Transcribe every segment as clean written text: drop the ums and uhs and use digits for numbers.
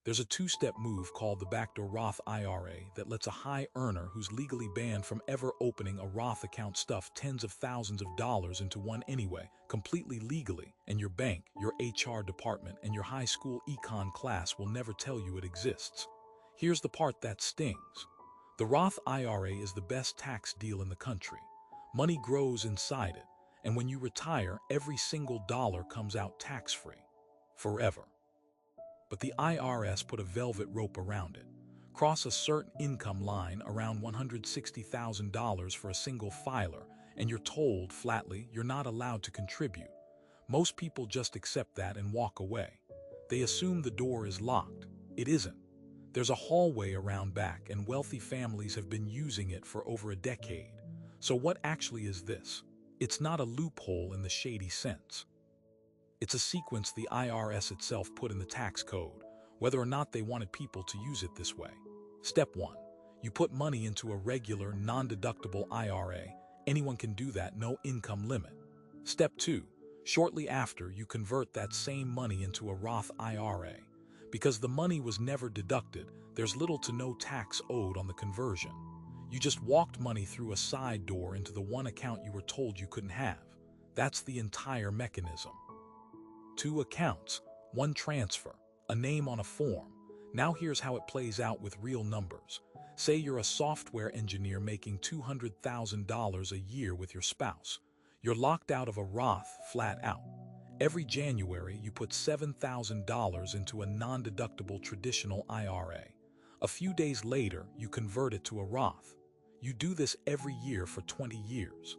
There's a two-step move called the Backdoor Roth IRA that lets a high earner who's legally banned from ever opening a Roth account stuff tens of thousands of dollars into one anyway, completely legally, and your bank, your HR department, and your high school econ class will never tell you it exists. Here's the part that stings. The Roth IRA is the best tax deal in the country. Money grows inside it, and when you retire, every single dollar comes out tax-free. Forever. But the IRS put a velvet rope around it. Cross a certain income line around $160,000 for a single filer, and you're told flatly you're not allowed to contribute. Most people just accept that and walk away. They assume the door is locked. It isn't. There's a hallway around back, and wealthy families have been using it for over a decade. So what actually is this? It's not a loophole in the shady sense. It's a sequence the IRS itself put in the tax code, whether or not they wanted people to use it this way. Step 1. You put money into a regular, non-deductible IRA. Anyone can do that, no income limit. Step 2. Shortly after, you convert that same money into a Roth IRA. Because the money was never deducted, there's little to no tax owed on the conversion. You just walked money through a side door into the one account you were told you couldn't have. That's the entire mechanism. 2 accounts, 1 transfer, a name on a form. Now here's how it plays out with real numbers. Say you're a software engineer making $200,000 a year with your spouse. You're locked out of a Roth flat out. Every January, you put $7,000 into a non-deductible traditional IRA. A few days later, you convert it to a Roth. You do this every year for 20 years.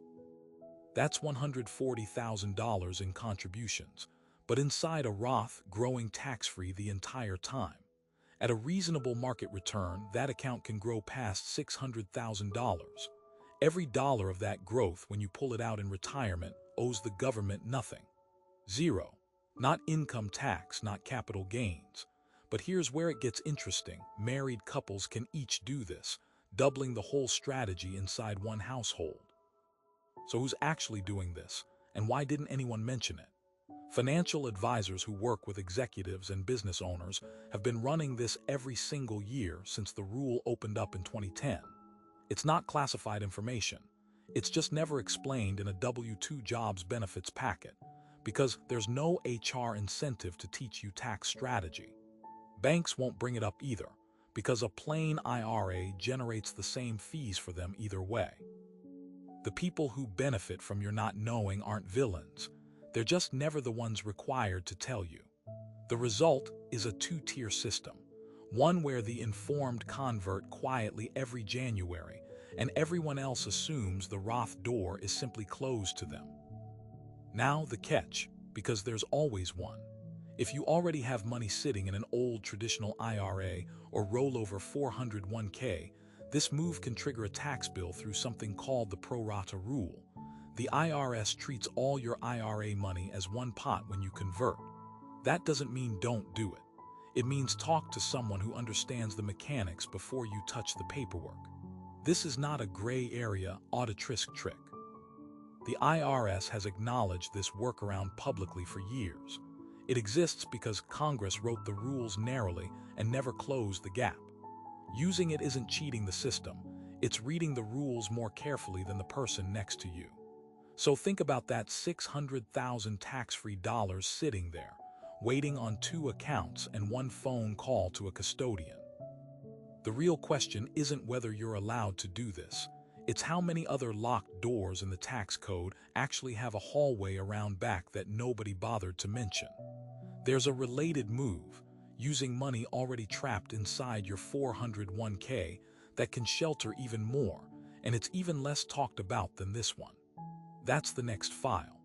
That's $140,000 in contributions. But inside a Roth, growing tax-free the entire time. At a reasonable market return, that account can grow past $600,000. Every dollar of that growth, when you pull it out in retirement, owes the government nothing. Zero. Not income tax, not capital gains. But here's where it gets interesting. Married couples can each do this, doubling the whole strategy inside one household. So who's actually doing this, and why didn't anyone mention it? Financial advisors who work with executives and business owners have been running this every single year since the rule opened up in 2010. It's not classified information. It's just never explained in a W-2 jobs benefits packet, because there's no HR incentive to teach you tax strategy. Banks won't bring it up either, because a plain IRA generates the same fees for them either way. The people who benefit from your not knowing aren't villains. They're just never the ones required to tell you. The result is a 2-tier system, one where the informed convert quietly every January, and everyone else assumes the Roth door is simply closed to them. Now the catch, because there's always one. If you already have money sitting in an old traditional IRA or rollover 401k, this move can trigger a tax bill through something called the pro rata rule. The IRS treats all your IRA money as one pot when you convert. That doesn't mean don't do it. It means talk to someone who understands the mechanics before you touch the paperwork. This is not a gray area auditrisk trick. The IRS has acknowledged this workaround publicly for years. It exists because Congress wrote the rules narrowly and never closed the gap. Using it isn't cheating the system. It's reading the rules more carefully than the person next to you. So think about that $600,000 tax-free dollars sitting there, waiting on 2 accounts and 1 phone call to a custodian. The real question isn't whether you're allowed to do this. It's how many other locked doors in the tax code actually have a hallway around back that nobody bothered to mention. There's a related move, using money already trapped inside your 401k that can shelter even more, and it's even less talked about than this one. That's the next file.